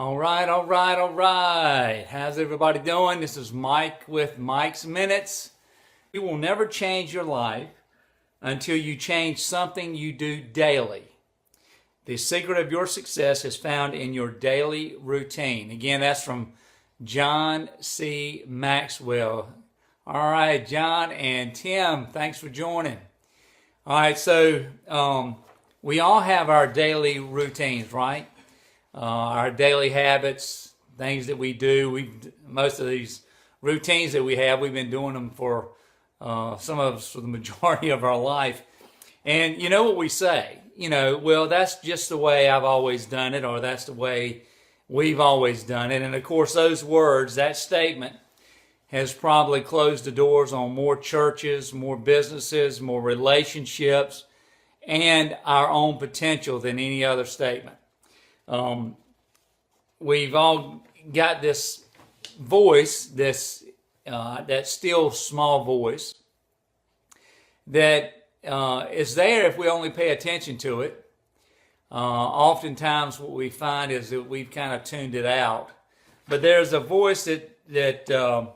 All right, all right, all right. How's everybody doing? This is Mike with Mike's Minutes. You will never change your life until you change something you do daily. The secret of your success is found in your daily routine. Again, that's from John C. Maxwell. All right, John and Tim, thanks for joining. All right, so we all have our daily routines, right? Our daily habits, things that we do. Most of these routines that we have, we've been doing them for some of us for the majority of our life. And you know what we say? Well, that's just the way I've always done it, or that's the way we've always done it. And of course, those words, that statement, has probably closed the doors on more churches, more businesses, more relationships, and our own potential than any other statement. We've all got this voice, that still small voice that is there if we only pay attention to it. Oftentimes what we find is that we've kind of tuned it out. But there's a voice that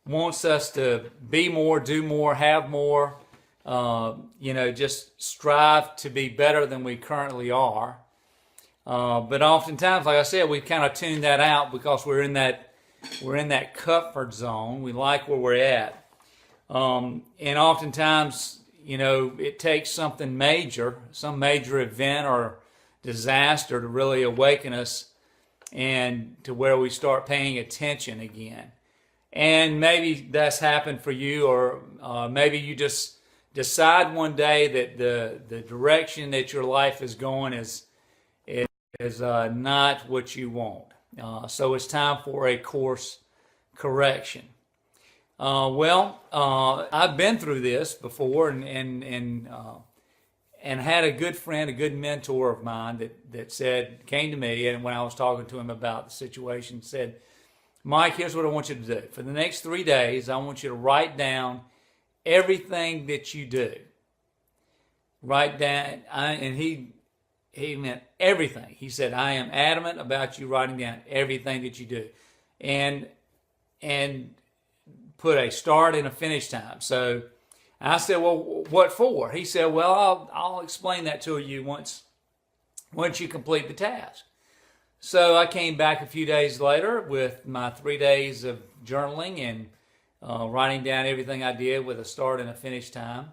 wants us to be more, do more, have more, just strive to be better than we currently are. But oftentimes, like I said, we've kind of tuned that out because we're in that comfort zone. We like where we're at. And oftentimes, it takes something major, some major event or disaster to really awaken us and to where we start paying attention again. And maybe that's happened for you, or maybe you just decide one day that the direction that your life is going is not what you want. So it's time for a course correction. I've been through this before, and had a good friend, a good mentor of mine that came to me, and when I was talking to him about the situation, said, "Mike, here's what I want you to do. For the next 3 days, I want you to write down everything that you do. Write down," and he meant everything. He said, "I am adamant about you writing down everything that you do, and put a start and a finish time." So I said, "Well, what for?" He said, "Well, I'll explain that to you once you complete the task." So I came back a few days later with my 3 days of journaling and writing down everything I did with a start and a finish time,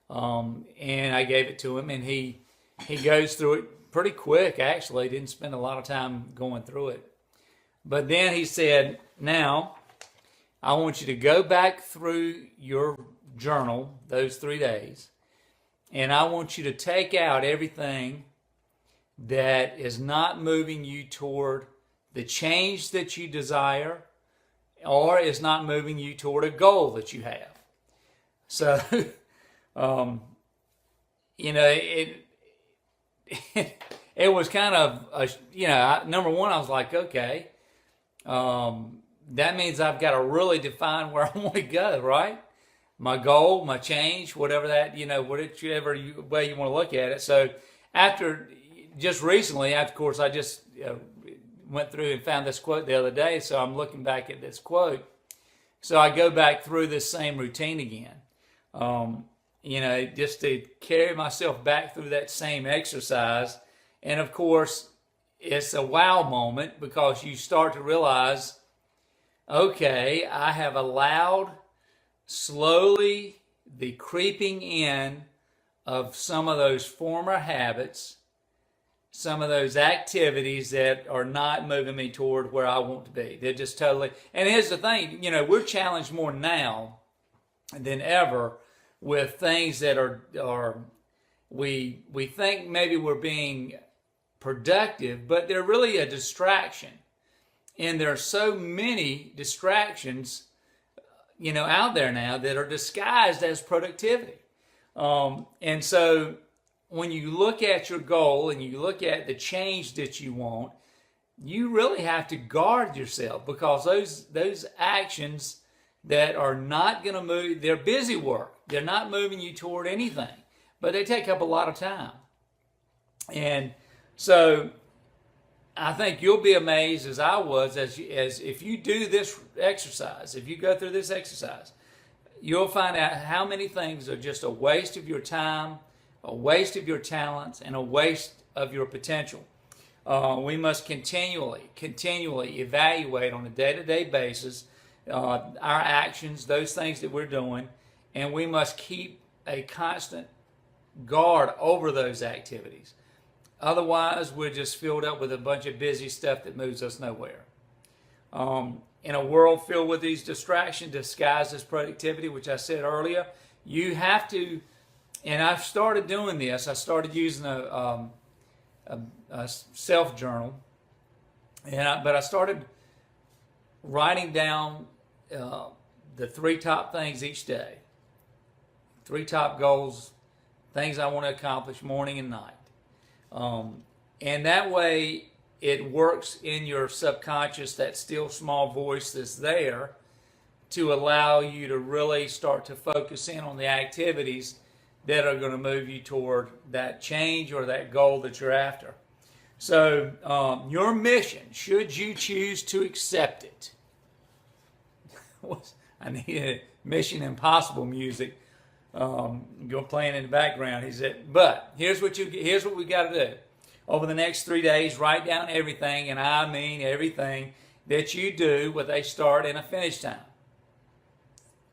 and I gave it to him, and he goes through it pretty quick, actually. Didn't spend a lot of time going through it. But then he said, "Now, I want you to go back through your journal those 3 days, and I want you to take out everything that is not moving you toward the change that you desire, or is not moving you toward a goal that you have." So, it was kind of, number one, I was like, okay, that means I've got to really define where I want to go, right? My goal, my change, whatever that, whatever way you want to look at it. So just recently, of course, I just went through and found this quote the other day, so I'm looking back at this quote. So I go back through this same routine again. Just to carry myself back through that same exercise. And of course, it's a wow moment because you start to realize, okay, I have allowed slowly the creeping in of some of those former habits, some of those activities that are not moving me toward where I want to be. They're just totally, and here's the thing, we're challenged more now than ever with things that we think maybe we're being productive, but they're really a distraction. And there are so many distractions, out there now that are disguised as productivity. And so when you look at your goal and you look at the change that you want, you really have to guard yourself, because those actions that are not going to move, they're busy work. They're not moving you toward anything, but they take up a lot of time. And so I think you'll be amazed as I was as if you do this exercise, if you go through this exercise, you'll find out how many things are just a waste of your time, a waste of your talents, and a waste of your potential. We must continually evaluate on a day-to-day basis our actions, those things that we're doing, and we must keep a constant guard over those activities. Otherwise, we're just filled up with a bunch of busy stuff that moves us nowhere. In a world filled with these distractions disguised as productivity, which I said earlier, you have to, and I've started doing this. I started using a self-journal, but I started writing down the 3 top things each day, 3 top goals, things I want to accomplish morning and night. And that way it works in your subconscious, that still small voice that's there, to allow you to really start to focus in on the activities that are going to move you toward that change or that goal that you're after. So your mission, should you choose to accept it, I need Mission Impossible music go playing in the background. He said, but here's what we got to do. Over the next 3 days, write down everything, and I mean everything, that you do with a start and a finish time.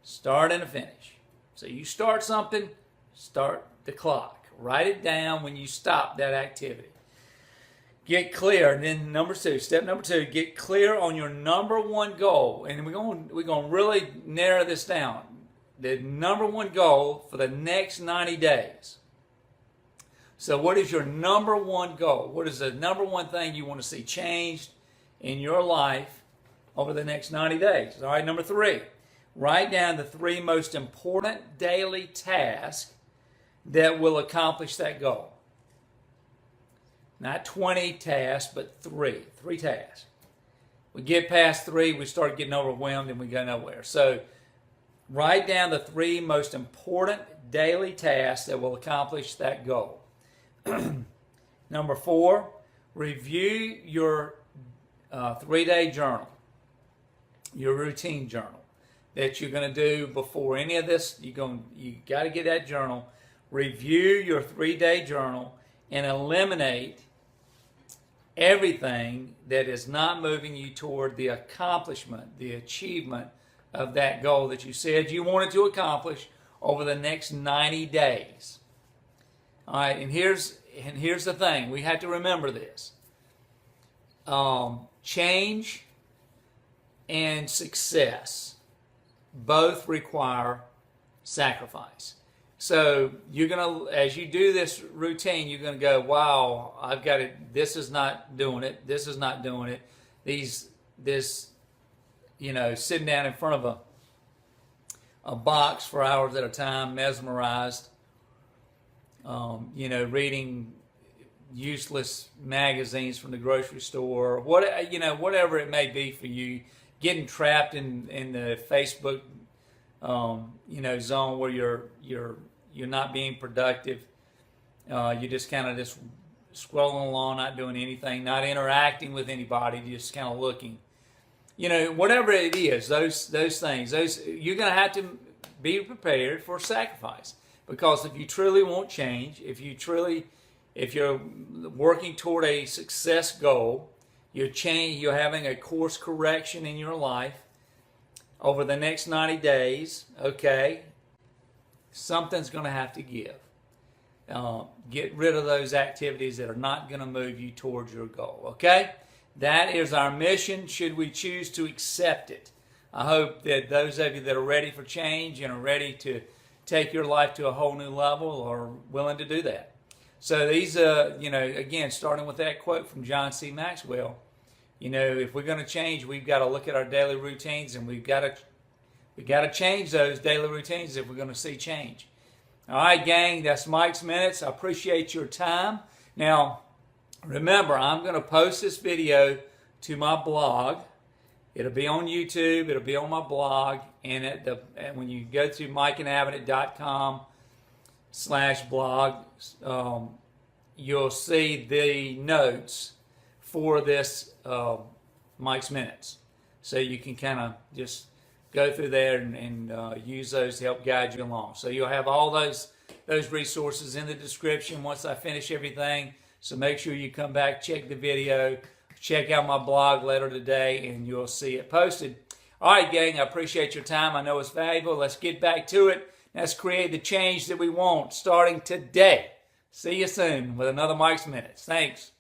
Start and a finish. So you start something, start the clock. Write it down when you stop that activity. Get clear. And then step number 2, get clear on your number 1 goal. And we're going to really narrow this down. The number 1 goal for the next 90 days. So what is your number 1 goal? What is the number 1 thing you want to see changed in your life over the next 90 days? All right, number 3, write down the 3 most important daily tasks that will accomplish that goal. Not 20 tasks, but 3 tasks. We get past 3, we start getting overwhelmed and we go nowhere. So write down the 3 most important daily tasks that will accomplish that goal. Number 4, review your 3-day journal, your routine journal that you're going to do before any of this. You got to get that journal. Review your 3-day journal and eliminate everything that is not moving you toward the accomplishment, the achievement of that goal that you said you wanted to accomplish over the next 90 days. All right, and here's the thing. We have to remember this. Change and success both require sacrifice. So you're going to, as you do this routine, you're going to go, wow, I've got it. This is not doing it. This is not doing it. Sitting down in front of a box for hours at a time, mesmerized, reading useless magazines from the grocery store, whatever it may be for you, getting trapped in the Facebook, zone where you're not being productive. You're just kind of just scrolling along, not doing anything, not interacting with anybody, just kind of looking. Whatever it is, those things, you're going to have to be prepared for sacrifice. Because if you truly want change, if you're working toward a success goal, you're having a course correction in your life over the next 90 days, okay, something's going to have to give. Get rid of those activities that are not going to move you towards your goal, okay? That is our mission, should we choose to accept it. I hope that those of you that are ready for change and are ready to take your life to a whole new level are willing to do that. So these, again, starting with that quote from John C. Maxwell, if we're going to change, we've got to look at our daily routines, and we've got to change those daily routines if we're going to see change. All right, gang, that's Mike's Minutes. I appreciate your time. Now, remember, I'm going to post this video to my blog. It'll be on YouTube. It'll be on my blog. And when you go to mikeandavenant.com/blog, you'll see the notes for this Mike's Minutes. So you can kind of just go through there and use those to help guide you along. So you'll have all those resources in the description once I finish everything. So make sure you come back, check the video, check out my blog later today, and you'll see it posted. All right, gang, I appreciate your time. I know it's valuable. Let's get back to it. Let's create the change that we want starting today. See you soon with another Mike's Minutes. Thanks.